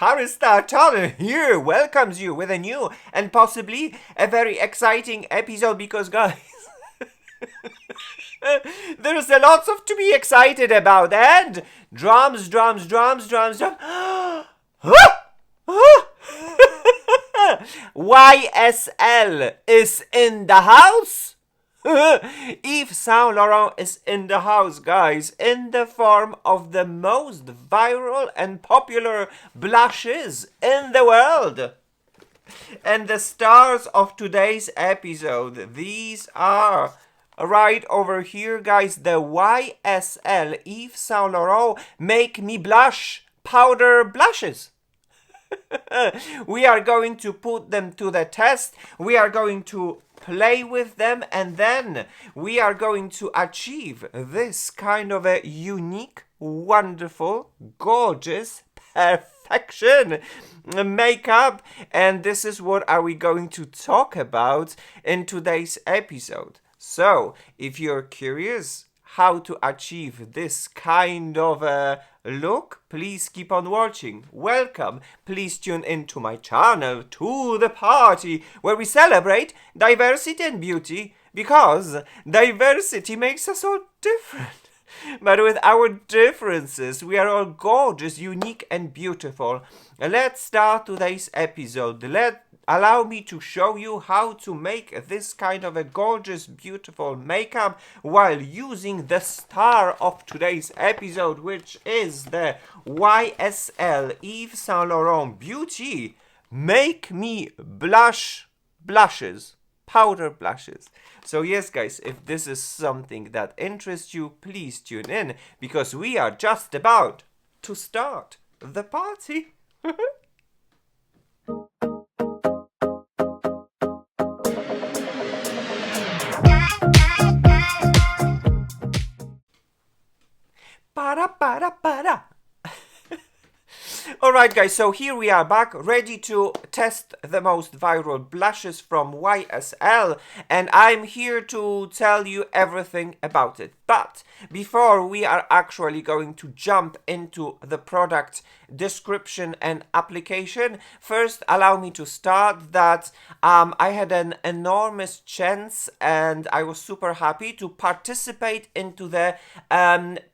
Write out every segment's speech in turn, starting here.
ParisStarChannel here welcomes you with a new and possibly a very exciting episode because, guys, there's a lot of to be excited about, and drums. YSL is in the house. Yves Saint Laurent is in the house, guys, in the form of the most viral and popular blushes in the world. And the stars of today's episode, these are right over here, guys, the YSL Yves Saint Laurent Make Me Blush powder blushes. We are going to put them to the test. We are going to play with them, and then we are going to achieve this kind of a unique, wonderful, gorgeous perfection makeup. And this is what are we going to talk about in today's episode. So if you're curious how to achieve this kind of a look, please keep on watching. Welcome. Please tune into my channel, to the party where we celebrate diversity and beauty, because diversity makes us all different. But with our differences, we are all gorgeous, unique and beautiful. Let's start today's episode. Allow me to show you how to make this kind of a gorgeous, beautiful makeup while using the star of today's episode, which is the YSL Yves Saint Laurent Beauty Make Me Blush blushes, powder blushes. So yes, guys, if this is something that interests you, please tune in, because we are just about to start the party. Para. Alright, guys, so here we are back, ready to test the most viral blushes from YSL, and I'm here to tell you everything about it. But before we are actually going to jump into the product description and application, first allow me to start that I had an enormous chance and I was super happy to participate into the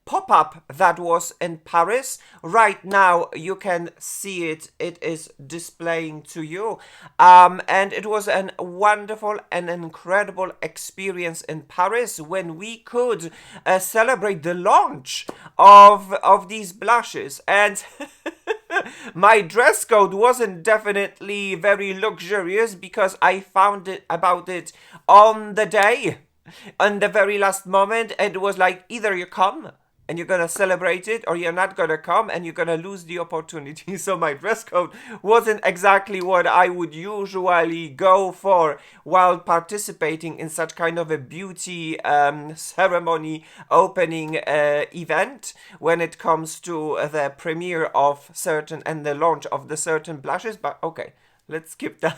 pop-up that was in Paris. Right now you can see it is displaying to you, and it was a wonderful and incredible experience in Paris when we could celebrate the launch of these blushes. And my dress code wasn't definitely very luxurious because I found it about it on the day, on the very last moment. It was like, either you come and you're gonna celebrate it, or you're not gonna come and you're gonna lose the opportunity. So my dress code wasn't exactly what I would usually go for while participating in such kind of a beauty ceremony opening event when it comes to the premiere of certain and the launch of the certain blushes. But okay, let's skip that.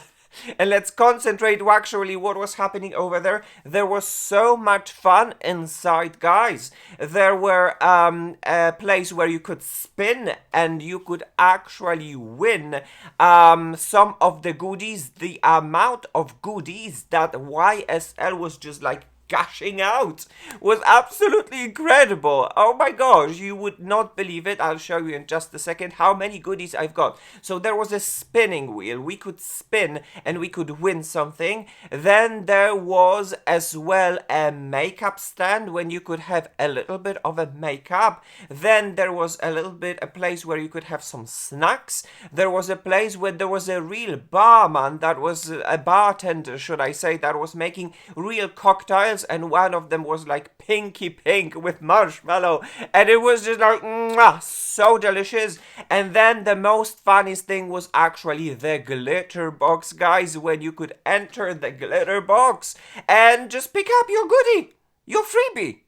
And let's concentrate actually what was happening over there. There was so much fun inside, guys. There were a place where you could spin and you could actually win some of the goodies. The amount of goodies that YSL was just like gushing out was absolutely incredible. Oh my gosh, you would not believe it. I'll show you in just a second how many goodies I've got. So there was a spinning wheel. We could spin and we could win something. Then there was as well a makeup stand when you could have a little bit of a makeup. Then there was a place where you could have some snacks. There was a place where there was a real barman, that was a bartender, should I say, that was making real cocktails, and one of them was like pinky pink with marshmallow, and it was just like mwah, so delicious. And then the most funniest thing was actually the glitter box, guys, when you could enter the glitter box and just pick up your goodie, your freebie.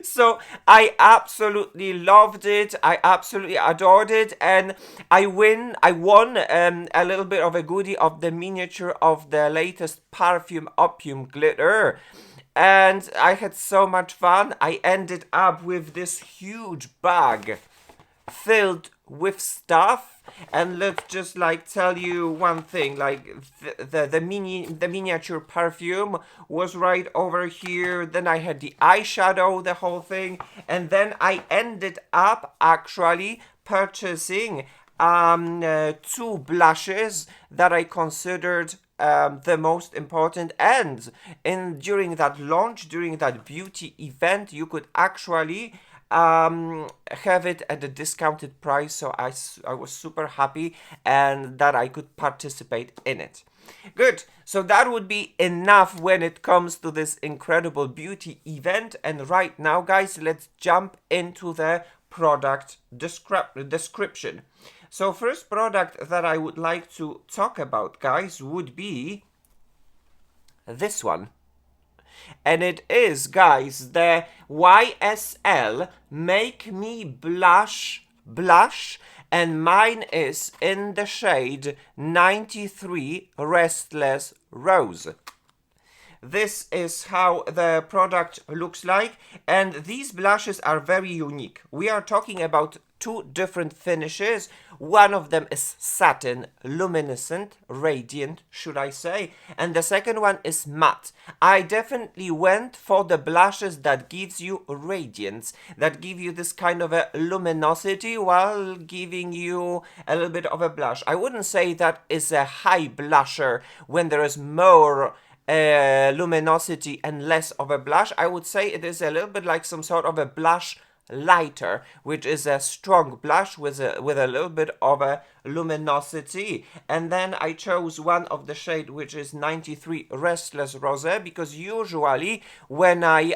So I absolutely loved it. I absolutely adored it, and I won a little bit of a goodie of the miniature of the latest perfume Opium glitter, and I had so much fun. I ended up with this huge bag filled with stuff. And let's just like tell you one thing, like the miniature perfume was right over here. Then I had the eyeshadow, the whole thing, and then I ended up actually purchasing two blushes that I considered the most important, and during that launch, during that beauty event, you could actually have it at a discounted price. So I was super happy and that I could participate in it. Good. So that would be enough when it comes to this incredible beauty event. And right now, guys, let's jump into the product description. So first product that I would like to talk about, guys, would be this one. And it is, guys, the YSL Make Me Blush, and mine is in the shade 93 Restless Rose. This is how the product looks like, and these blushes are very unique. We are talking about two different finishes. One of them is satin, luminescent, radiant, should I say, and the second one is matte. I definitely went for the blushes that gives you radiance, that give you this kind of a luminosity while giving you a little bit of a blush. I wouldn't say that is a high blusher when there is more luminosity and less of a blush. I would say it is a little bit like some sort of a blush lighter, which is a strong blush with a little bit of a luminosity. And then I chose one of the shade which is 93 Restless Rose, because usually when I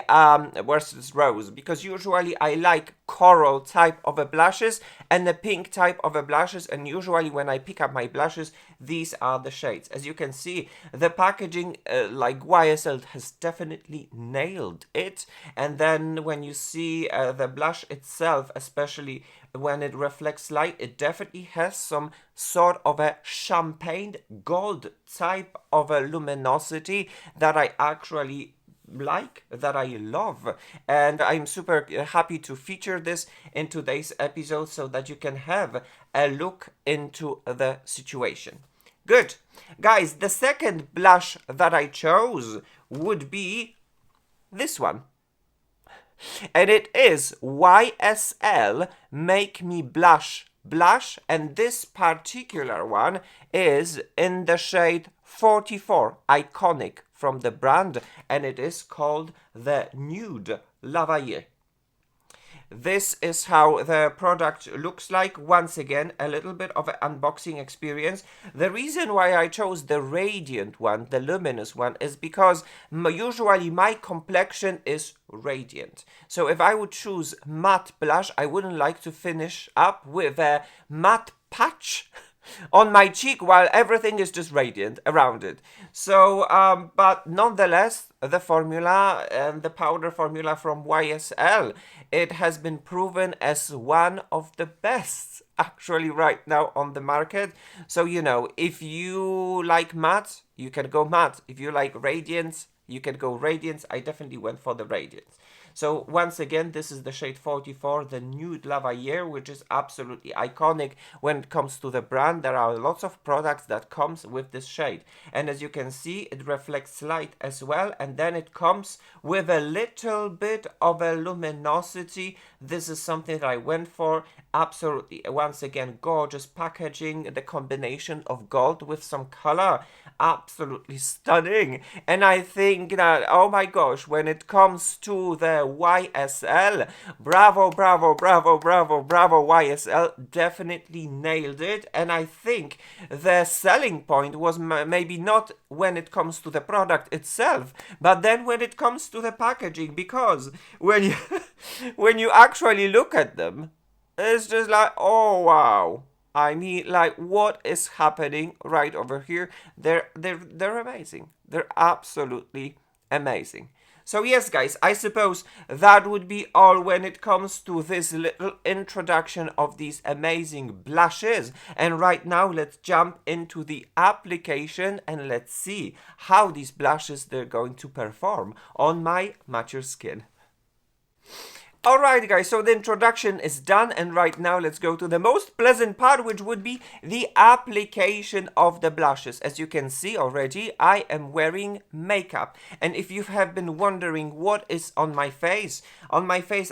Restless Rose, because usually I like coral type of a blushes and the pink type of a blushes, and usually when I pick up my blushes, these are the shades. As you can see, the packaging like YSL has definitely nailed it. And then when you see the blush itself, especially when it reflects light, it definitely has some sort of a champagne gold type of a luminosity that I actually like, that I love, and I'm super happy to feature this in today's episode so that you can have a look into the situation. Good. Guys, the second blush that I chose would be this one. And it is YSL Make Me Blush, and this particular one is in the shade 44, iconic from the brand, and it is called the Nude Lavalier. This is how the product looks like. Once again, a little bit of an unboxing experience. The reason why I chose the radiant one, the luminous one, is because usually my complexion is radiant. So if I would choose matte blush, I wouldn't like to finish up with a matte patch on my cheek while everything is just radiant around it. So, but nonetheless, the formula and the powder formula from YSL, it has been proven as one of the best actually right now on the market. So, you know, if you like matte, you can go matte. If you like radiance, you can go radiance. I definitely went for the radiance. So once again, this is the shade 44, the Nude Lavalier, which is absolutely iconic when it comes to the brand. There are lots of products that comes with this shade. And as you can see, it reflects light as well. And then it comes with a little bit of a luminosity. This is something that I went for. Absolutely, once again, gorgeous packaging, the combination of gold with some color, absolutely stunning. And I think that, oh my gosh, when it comes to the YSL, bravo, bravo, bravo, bravo, bravo, YSL definitely nailed it. And I think the selling point was maybe not when it comes to the product itself, but then when it comes to the packaging, because when you when you actually look at them, it's just like, oh wow. I mean, like, what is happening right over here? They're amazing. They're absolutely amazing. So yes, guys, I suppose that would be all when it comes to this little introduction of these amazing blushes. And right now, let's jump into the application and let's see how these blushes they're going to perform on my mature skin. Alright guys, so the introduction is done, and right now let's go to the most pleasant part, which would be the application of the blushes. As you can see already, I am wearing makeup, and if you have been wondering what is on my face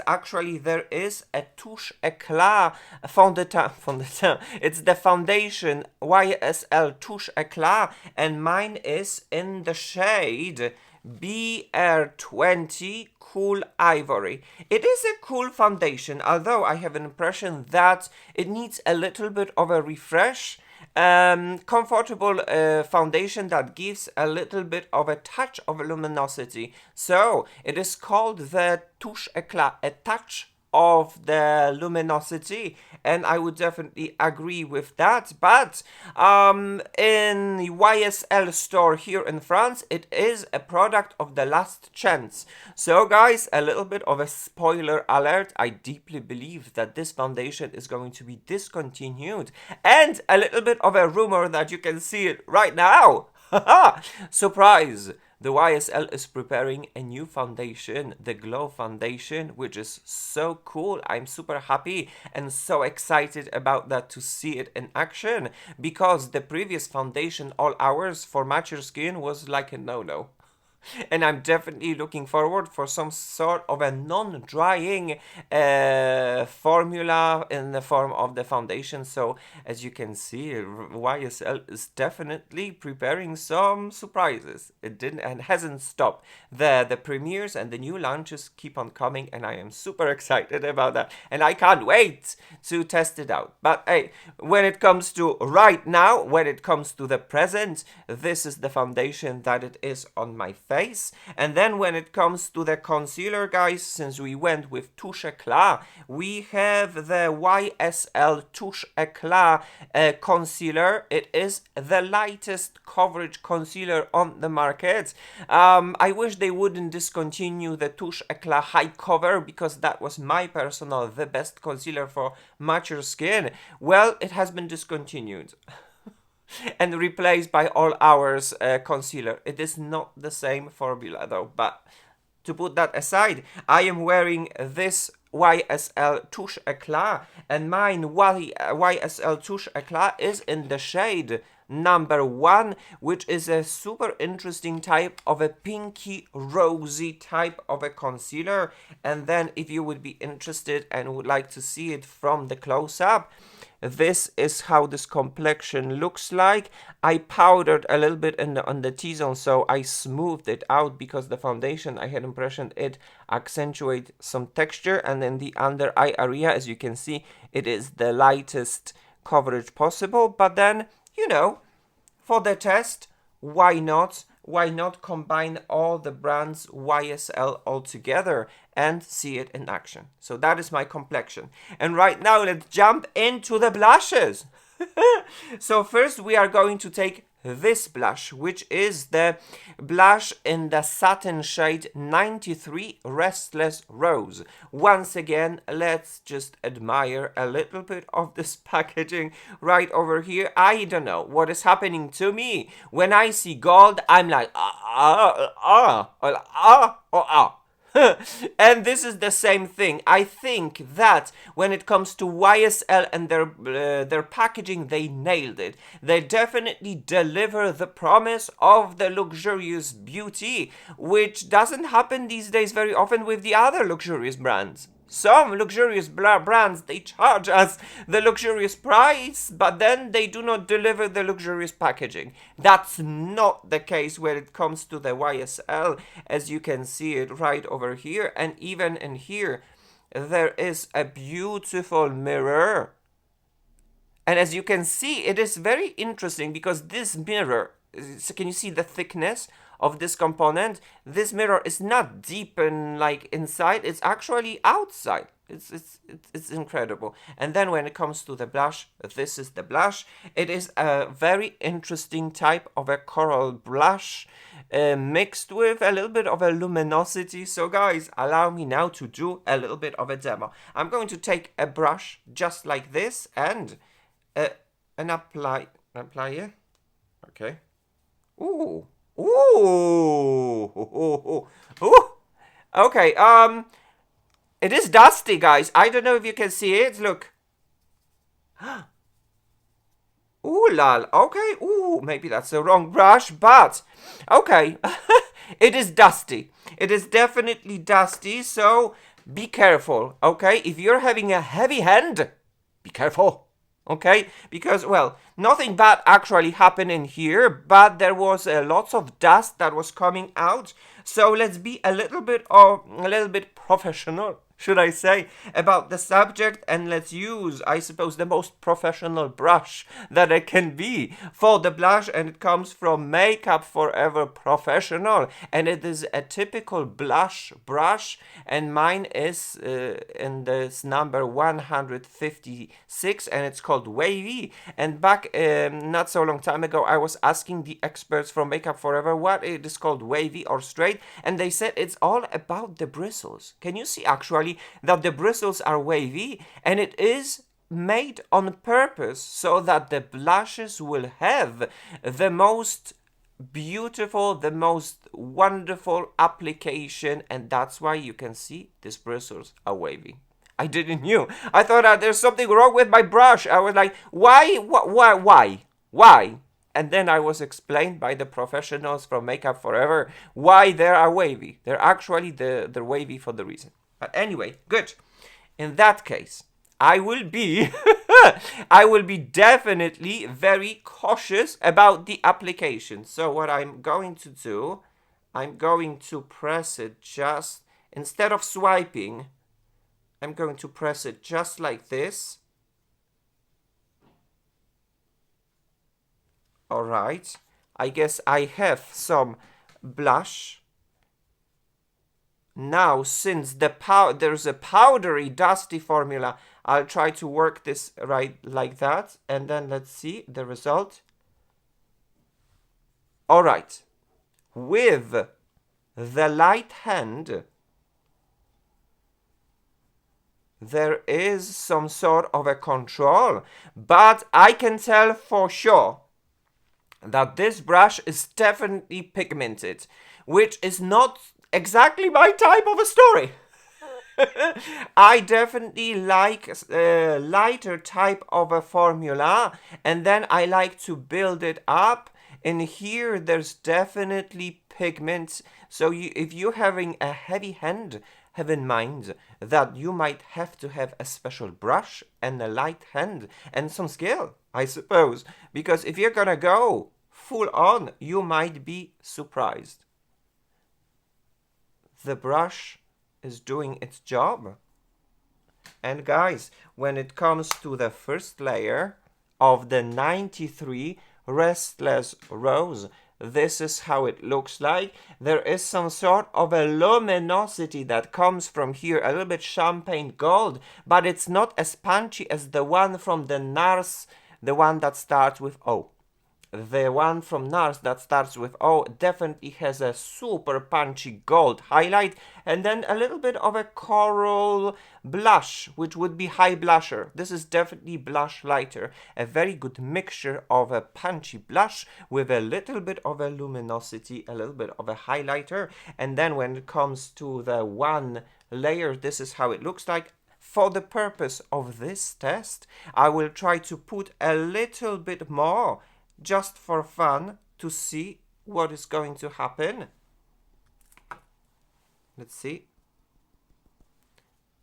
actually there is a touche éclat fond de teint. It's the foundation YSL touche éclat, and mine is in the shade BR20 Cool Ivory. It is a cool foundation, although I have an impression that it needs a little bit of a refresh. Comfortable foundation that gives a little bit of a touch of luminosity. So it is called the touche éclat, a touch of the luminosity, and I would definitely agree with that. But in the YSL store here in France, it is a product of the last chance. So guys, a little bit of a spoiler alert, I deeply believe that this foundation is going to be discontinued, and a little bit of a rumor that you can see it right now. Surprise! The YSL is preparing a new foundation, the Glow Foundation, which is so cool. I'm super happy and so excited about that, to see it in action, because the previous foundation, All Hours for mature skin, was like a no-no. And I'm definitely looking forward for some sort of a non-drying formula in the form of the foundation. So as you can see, YSL is definitely preparing some surprises. It didn't and hasn't stopped. The premieres and the new launches keep on coming, and I am super excited about that, and I can't wait to test it out. But hey, when it comes to right now, when it comes to the present, this is the foundation that it is on my face. And then when it comes to the concealer, guys, since we went with touche éclat, we have the YSL touche éclat concealer. It is the lightest coverage concealer on the market. I wish they wouldn't discontinue the touche éclat high cover, because that was my personal the best concealer for mature skin. Well, it has been discontinued and replaced by All Hours concealer. It is not the same formula though, but to put that aside, I am wearing this YSL touche éclat, and mine YSL touche éclat is in the shade number 1, which is a super interesting type of a pinky rosy type of a concealer. And then if you would be interested and would like to see it from the close-up, this is how this complexion looks like. I powdered a little bit on the T-zone, so I smoothed it out, because the foundation, I had impression it accentuate some texture. And then the under eye area, as you can see, it is the lightest coverage possible. But then, you know, for the test, why not? Why not combine all the brands YSL all together and see it in action? So that is my complexion. And right now, let's jump into the blushes. So first we are going to take this blush, which is the blush in the satin shade 93 Restless Rose. Once again, let's just admire a little bit of this packaging right over here. I don't know what is happening to me. When I see gold, I'm like, and this is the same thing. I think that when it comes to YSL and their packaging, they nailed it. They definitely deliver the promise of the luxurious beauty, which doesn't happen these days very often with the other luxurious brands. Some luxurious brands, they charge us the luxurious price, but then they do not deliver the luxurious packaging. That's not the case when it comes to the YSL, as you can see it right over here. And even in here, there is a beautiful mirror. And as you can see, it is very interesting, because this mirror, so can you see the thickness of this component? This mirror is not deep and like inside, it's actually outside. It's incredible. And then when it comes to the blush, this is the blush. It is a very interesting type of a coral blush mixed with a little bit of a luminosity. So guys, allow me now to do a little bit of a demo. I'm going to take a brush just like this and apply it. Okay. Ooh. Ooh. Ooh. Ooh. Okay. It is dusty, guys. I don't know if you can see it. Look. Ooh, lol. Okay. Ooh, maybe that's the wrong brush, but okay. It is dusty. It is definitely dusty, so be careful, okay? If you're having a heavy hand, be careful, okay? Because, well, nothing bad actually happened in here, but there was lots of dust that was coming out. So let's be a little bit professional, should I say, about the subject, and let's use, I suppose, the most professional brush that it can be for the blush, and it comes from Makeup Forever Professional, and it is a typical blush brush, and mine is in this number 156, and it's called Wavy. And back not so long time ago, I was asking the experts from Makeup Forever what it is called, wavy or straight, and they said it's all about the bristles. Can you see actually that the bristles are wavy, and it is made on purpose so that the blushes will have the most beautiful, the most wonderful application, and that's why you can see these bristles are wavy. I didn't knew. I thought that there's something wrong with my brush. I was like, why? And then I was explained by the professionals from Makeup Forever why they are wavy. They're actually they're wavy for the reason. But anyway, good. In that case, I will be I will be definitely very cautious about the application. So what I'm going to do, I'm going to press it just, instead of swiping, I'm going to press it just like this. Alright, I guess I have some blush. Now, since there's a powdery, dusty formula, I'll try to work this right like that, and then let's see the result. Alright, with the light hand, there is some sort of a control, but I can tell for sure that this brush is definitely pigmented, which is not exactly my type of a story. I definitely like a lighter type of a formula, and then I like to build it up. In here, there's definitely pigments, so if you're having a heavy hand, have in mind that you might have to have a special brush and a light hand and some skill, I suppose, because if you're gonna go full on, you might be surprised. The brush is doing its job. And guys, when it comes to the first layer of the 93 Restless Rose, this is how it looks like. There is some sort of a luminosity that comes from here, a little bit champagne gold, but it's not as punchy as the one from the NARS, the one that starts with O. The one from NARS that starts with O definitely has a super punchy gold highlight, and then a little bit of a coral blush, which would be high blusher. This is definitely blush lighter. A very good mixture of a punchy blush with a little bit of a luminosity, a little bit of a highlighter. And then when it comes to the one layer, this is how it looks like. For the purpose of this test, I will try to put a little bit more just for fun to see what is going to happen. Let's see.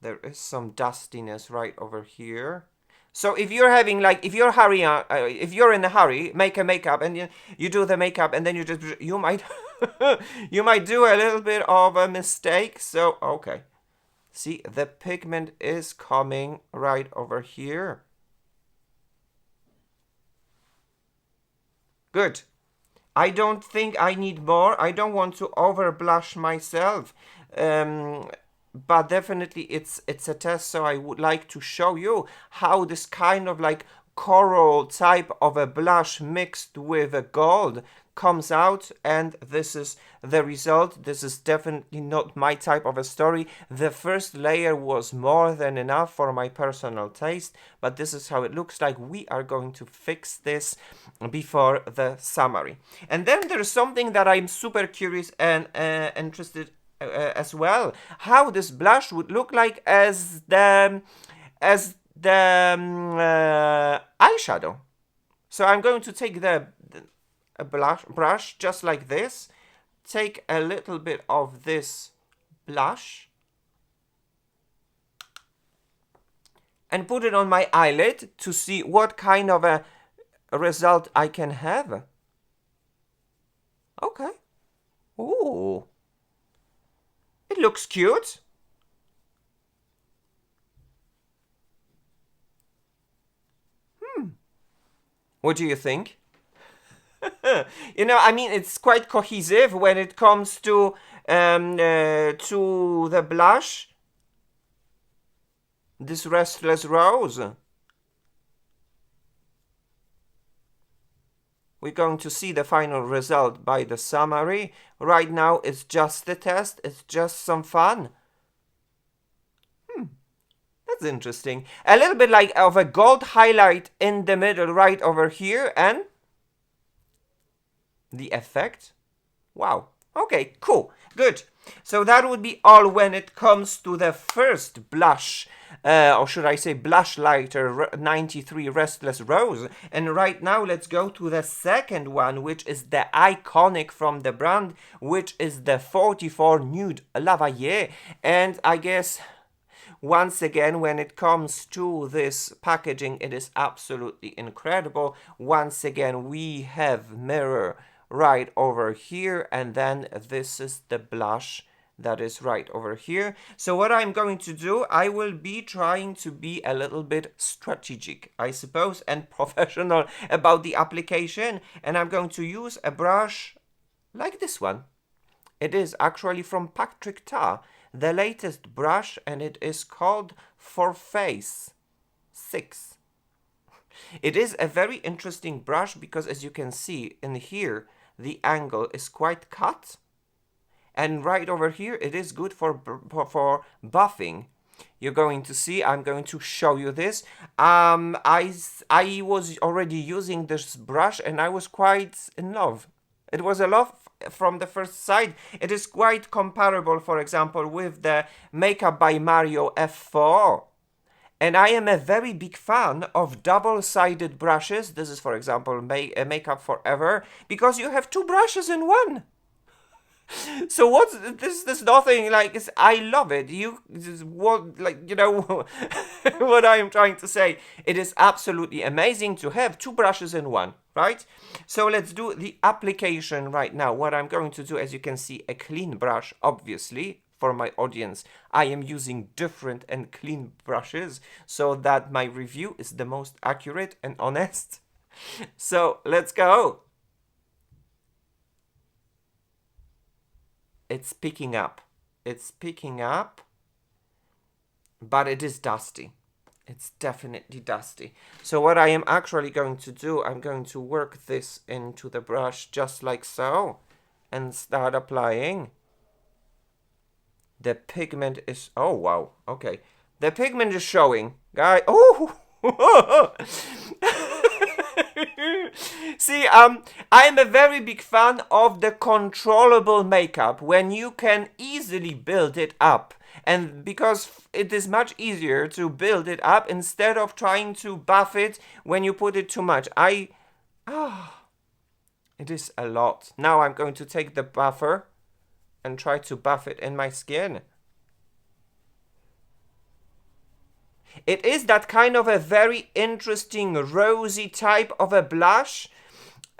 There is some dustiness right over here. So if you're having if you're in a hurry, make a makeup and you do the makeup and then you might you might do a little bit of a mistake. So okay, see, the pigment is coming right over here. Good. I don't think I need more. I don't want to over blush myself. But definitely it's a test, so I would like to show you how this kind of coral type of a blush mixed with a gold comes out, and this is the result. This is definitely not my type of a story. The first layer was more than enough for my personal taste, but this is how it looks like. We are going to fix this before the summary. And then there's something that I'm super curious and interested as well how this blush would look like as the eyeshadow. So I'm going to take a brush just like this, take a little bit of this blush and put it on my eyelid to see what kind of a result I can have. Okay. Ooh. It looks cute. What do you think? You know, I mean, it's quite cohesive when it comes to the blush. This Restless Rose. We're going to see the final result by the summary. Right now, it's just the test. It's just some fun. That's interesting. A little bit like of a gold highlight in the middle right over here, and the effect. Wow. Okay, cool. Good. So that would be all when it comes to the first blush, or should I say blush lighter 93 Restless Rose. And right now let's go to the second one, which is the iconic from the brand, which is the 44 Nude Lavalier. And I guess once again, when it comes to this packaging, it is absolutely incredible. Once again, we have mirror right over here, and then this is the blush that is right over here. So what I'm going to do, I will be trying to be a little bit strategic, I suppose, and professional about the application, and I'm going to use a brush like this one. It is actually from Patrick Ta, the latest brush, and it is called For Face 6. It is a very interesting brush because, as you can see in here, the angle is quite cut, and right over here it is good for buffing. You're going to see, I'm going to show you this. I was already using this brush and I was quite in love. It was a love from the first sight. It is quite comparable, for example, with the Makeup by Mario F4. And I am a very big fan of double-sided brushes. This is, for example, Makeup Forever, because you have two brushes in one. So what's this? There's nothing like. I love it. What what I am trying to say. It is absolutely amazing to have two brushes in one, right? So let's do the application right now. What I'm going to do, as you can see, a clean brush, obviously. For my audience, I am using different and clean brushes so that my review is the most accurate and honest. So let's go. It's picking up. It's picking up, but it is dusty. It's definitely dusty. So what I am actually going to do, I'm going to work this into the brush just like so and start applying. The pigment is, oh wow, okay. The pigment is showing, guys. Oh, see, I'm a very big fan of the controllable makeup when you can easily build it up, and because it is much easier to build it up instead of trying to buff it when you put it too much. It is a lot. Now I'm going to take the buffer and try to buff it in my skin. It is that kind of a very interesting rosy type of a blush.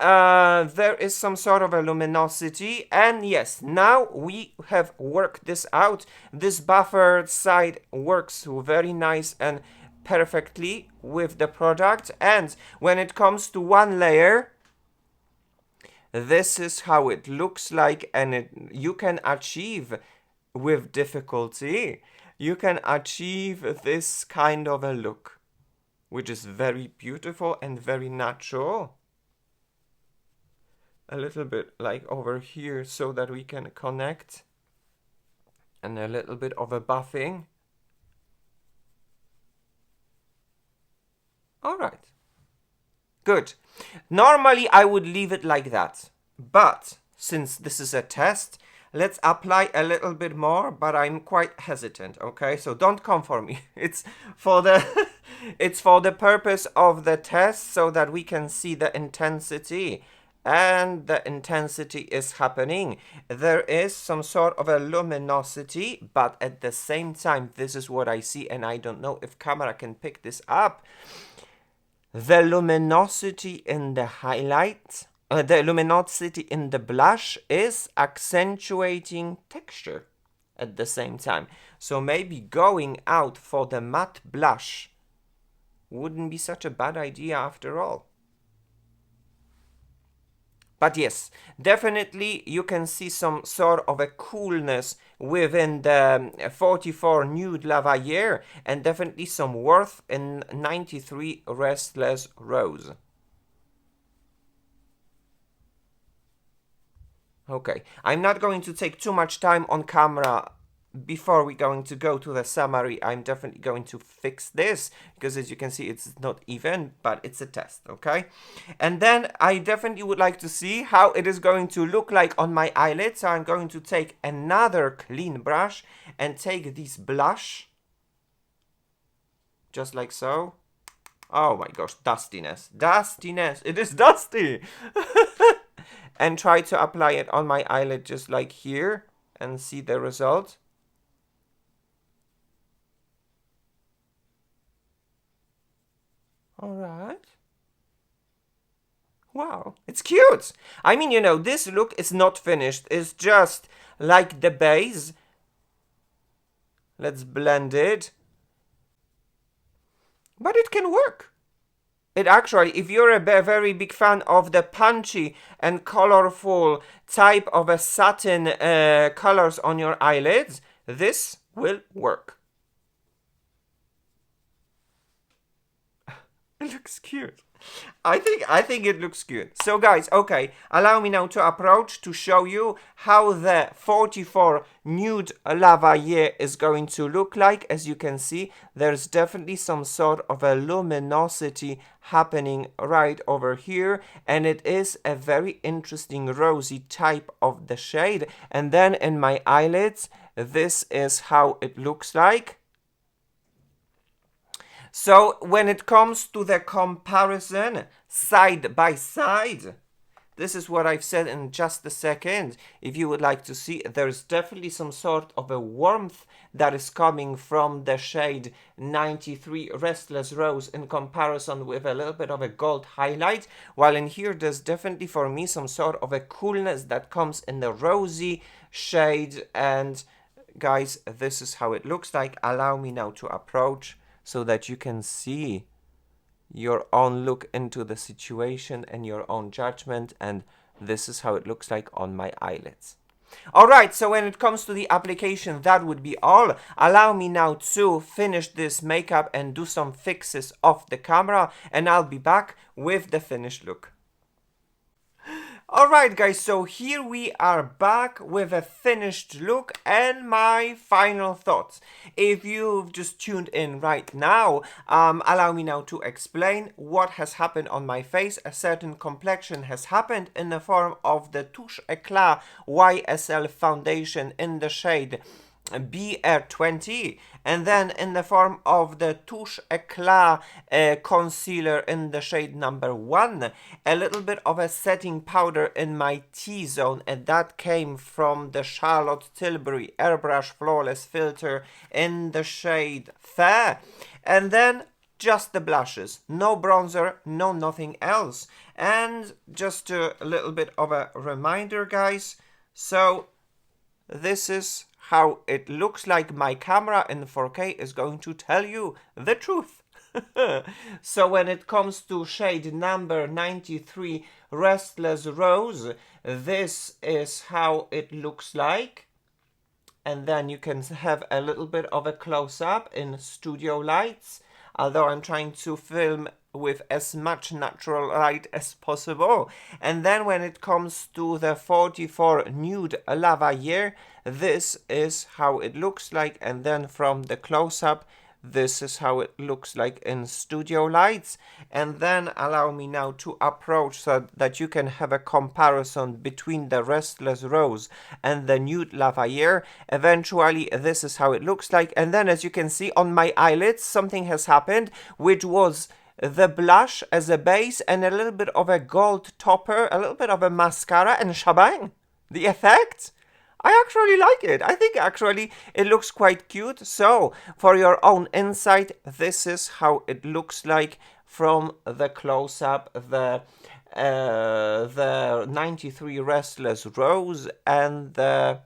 There is some sort of a luminosity, and yes, now we have worked this out. This buffer side works very nice and perfectly with the product, and when it comes to one layer, this is how it looks like, and you can achieve with difficulty. You can achieve this kind of a look, which is very beautiful and very natural. A little bit like over here so that we can connect, and a little bit of a buffing. All right. Good. Normally I would leave it like that, but since this is a test, let's apply a little bit more, but I'm quite hesitant, okay? So don't come for me. It's for the it's for the purpose of the test, so that we can see the intensity. And the intensity is happening. There is some sort of a luminosity, but at the same time, this is what I see, and I don't know if camera can pick this up. The luminosity in the highlight, the luminosity in the blush is accentuating texture at the same time. So maybe going out for the matte blush wouldn't be such a bad idea after all. But yes, definitely you can see some sort of a coolness within the 44 Nude Lavalier, and definitely some warmth in 93 Restless Rose. Okay, I'm not going to take too much time on camera before we're going to go to the summary. I'm definitely going to fix this, because as you can see, it's not even, but it's a test, okay? And then I definitely would like to see how it is going to look like on my eyelids. So I'm going to take another clean brush and take this blush, just like so. Oh my gosh, dustiness, dustiness, it is dusty! And try to apply it on my eyelid just like here and see the result. All right. Wow, it's cute. I mean, you know, this look is not finished. It's just like the base. Let's blend it. But it can work. It actually, if you're a very big fan of the punchy and colorful type of a satin colors on your eyelids, this will work. It looks cute. I think it looks cute. So guys, okay, allow me now to approach to show you how the 44 Nude Lavalier is going to look like. As you can see, there's definitely some sort of a luminosity happening right over here, and it is a very interesting rosy type of the shade. And then in my eyelids, this is how it looks like. So when it comes to the comparison side by side, this is what I've said in just a second. If you would like to see, there's definitely some sort of a warmth that is coming from the shade 93 Restless Rose in comparison with a little bit of a gold highlight. While in here, there's definitely for me some sort of a coolness that comes in the rosy shade. And guys, this is how it looks like. Allow me now to approach, so that you can see your own look into the situation and your own judgment. And this is how it looks like on my eyelids. Alright, so when it comes to the application, that would be all. Allow me now to finish this makeup and do some fixes off the camera, and I'll be back with the finished look. Alright guys, so here we are back with a finished look and my final thoughts. If you've just tuned in right now, allow me now to explain what has happened on my face. A certain complexion has happened in the form of the Touche Eclat YSL foundation in the shade BR20, and then in the form of the Touche Eclat concealer in the shade number 1, a little bit of a setting powder in my T-zone, and that came from the Charlotte Tilbury Airbrush Flawless Filter in the shade Fair, and then just the blushes, no bronzer, no nothing else. And just a little bit of a reminder guys, so this is how it looks like. My camera in 4K is going to tell you the truth. So when it comes to shade number 93 Restless Rose, this is how it looks like. And then you can have a little bit of a close-up in studio lights, although I'm trying to film with as much natural light as possible. And then when it comes to the 44 Nude Lavalier, this is how it looks like. And then from the close-up, This is how it looks like in studio lights. And then allow me now to approach so that you can have a comparison between the Restless Rose and the Nude Lavalier. Eventually, this is how it looks like. And then, as you can see on my eyelids, something has happened, which was the blush as a base and a little bit of a gold topper, a little bit of a mascara, and shabang! The effect? I actually like it. I think actually it looks quite cute. So, for your own insight, this is how it looks like from the close-up, the 93 Restless Rose and the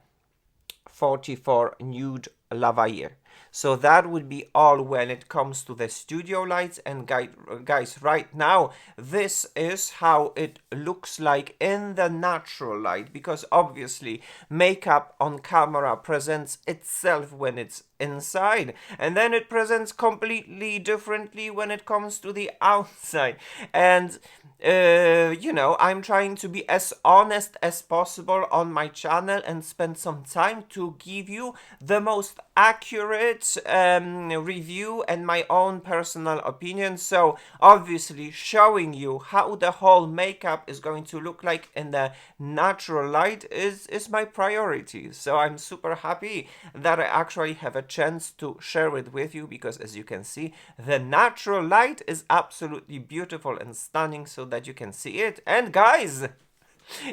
44 Nude Lavalier. So that would be all when it comes to the studio lights. And guys, right now, this is how it looks like in the natural light, because obviously makeup on camera presents itself when it's inside, and then it presents completely differently when it comes to the outside. And you know, I'm trying to be as honest as possible on my channel and spend some time to give you the most accurate review and my own personal opinion. So obviously showing you how the whole makeup is going to look like in the natural light is my priority. So I'm super happy that I actually have a chance to share it with you, because as you can see, the natural light is absolutely beautiful and stunning, so that you can see it. And guys,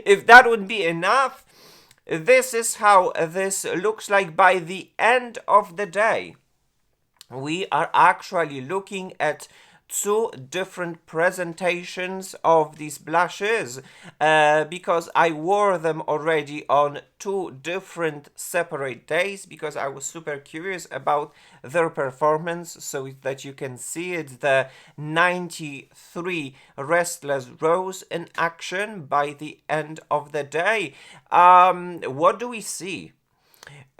if that would be enough, this is how this looks like by the end of the day. We are actually looking at two different presentations of these blushes, because I wore them already on two different separate days, because I was super curious about their performance, so that you can see it, the 93 Restless Rose in action by the end of the day. What do we see?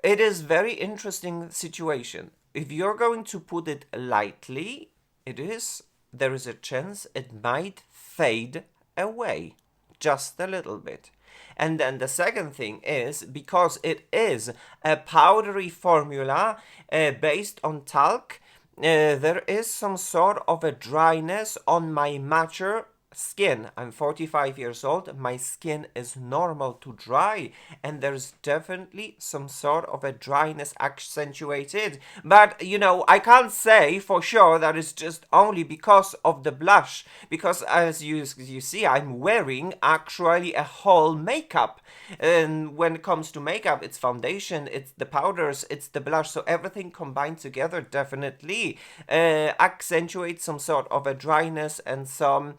It is very interesting situation. If you're going to put it lightly, there is a chance it might fade away just a little bit. And then the second thing is, because it is a powdery formula based on talc, there is some sort of a dryness on my mature skin. I'm 45 years old, my skin is normal to dry, and there's definitely some sort of a dryness accentuated. But you know, I can't say for sure that it's just only because of the blush, because as you see, I'm wearing actually a whole makeup. And when it comes to makeup, it's foundation, it's the powders, it's the blush, so everything combined together definitely accentuates some sort of a dryness and some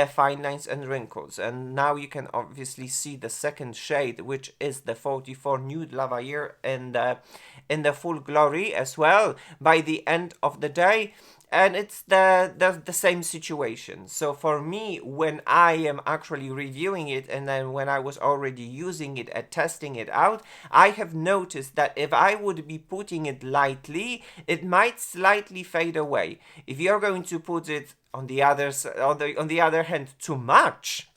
fine lines and wrinkles. And now you can obviously see the second shade, which is the 44 Nude Lavalier in the full glory as well by the end of the day. And it's the same situation. So for me, when I am actually reviewing it, and then when I was already using it and testing it out, I have noticed that if I would be putting it lightly, it might slightly fade away. If you're going to put it on the other hand too much,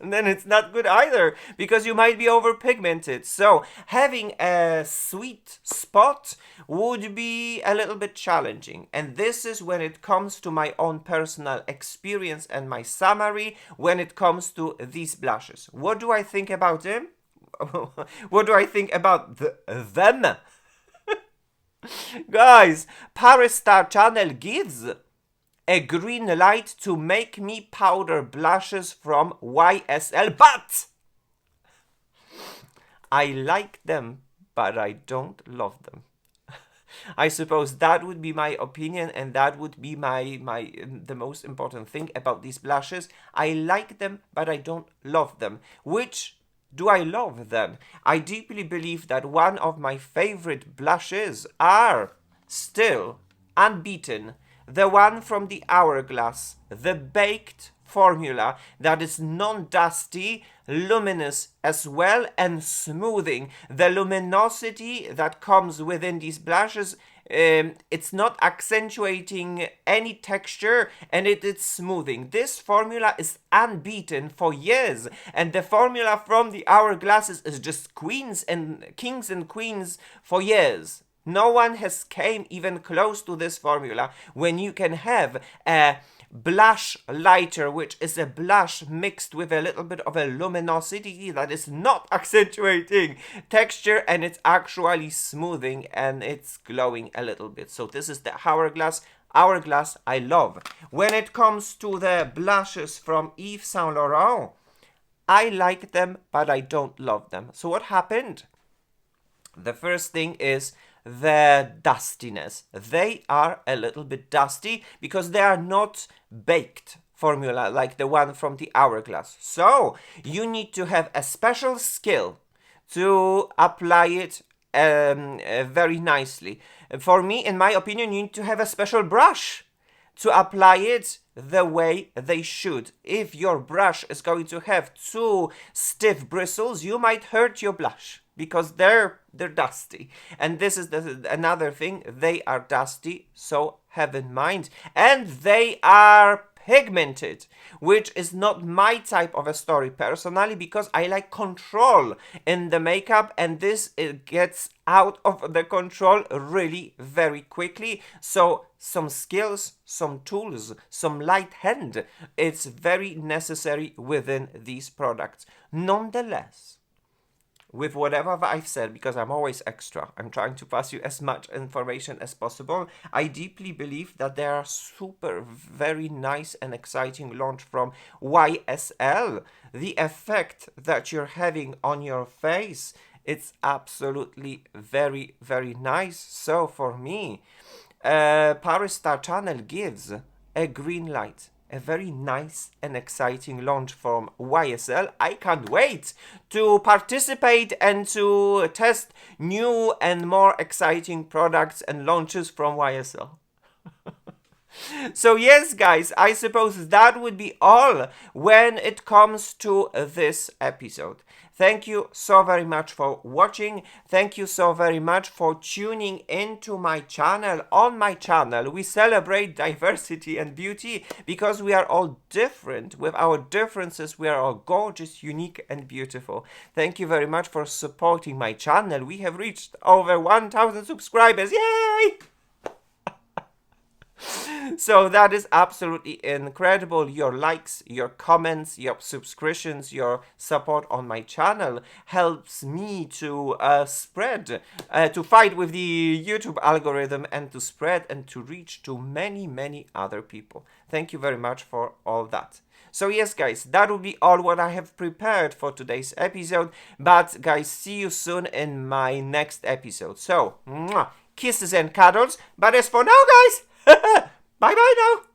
and then it's not good either, because you might be overpigmented. So having a sweet spot would be a little bit challenging. And this is when it comes to my own personal experience and my summary when it comes to these blushes. What do I think about them? What do I think about them? Guys, ParisStarChannel gives a green light to make me powder blushes from YSL, but I like them, but I don't love them. I suppose that would be my opinion, and that would be the most important thing about these blushes. I like them, but I don't love them. Which do I love then? I deeply believe that one of my favorite blushes are still unbeaten the one from the Hourglass, the baked formula that is non-dusty, luminous as well, and smoothing. The luminosity that comes within these blushes, it's not accentuating any texture, and it's smoothing. This formula is unbeaten for years, and the formula from the Hourglasses is just kings and queens for years. No one has came even close to this formula when you can have a blush lighter, which is a blush mixed with a little bit of a luminosity that is not accentuating texture, and it's actually smoothing and it's glowing a little bit. So this is the Hourglass. Hourglass I love. When it comes to the blushes from Yves Saint Laurent, I like them, but I don't love them. So what happened? The first thing is the dustiness. They are a little bit dusty because they are not baked formula like the one from the Hourglass. So you need to have a special skill to apply it very nicely. For me, in my opinion, you need to have a special brush to apply it the way they should. If your brush is going to have too stiff bristles, you might hurt your blush because they're dusty. And this is another thing, they are dusty, so have in mind. And they are pigmented, which is not my type of a story personally, because I like control in the makeup, and this it gets out of the control really very quickly. So some skills, some tools, some light hand, it's very necessary within these products. Nonetheless, with whatever I've said, because I'm always extra, I'm trying to pass you as much information as possible, I deeply believe that there are super, very nice and exciting launch from YSL. The effect that you're having on your face, it's absolutely very, very nice. So for me, ParisStarChannel gives a green light. A very nice and exciting launch from YSL. I can't wait to participate and to test new and more exciting products and launches from YSL. So yes, guys, I suppose that would be all when it comes to this episode. Thank you so very much for watching. Thank you so very much for tuning into my channel. On my channel, we celebrate diversity and beauty because we are all different. With our differences, we are all gorgeous, unique, and beautiful. Thank you very much for supporting my channel. We have reached over 1,000 subscribers. Yay! So that is absolutely incredible. Your likes, your comments, your subscriptions, your support on my channel helps me to spread, to fight with the YouTube algorithm and to spread and to reach to many, many other people. Thank you very much for all that. So yes, guys, that will be all what I have prepared for today's episode. But guys, see you soon in my next episode. So, mwah, kisses and cuddles. But as for now, guys, bye-bye now.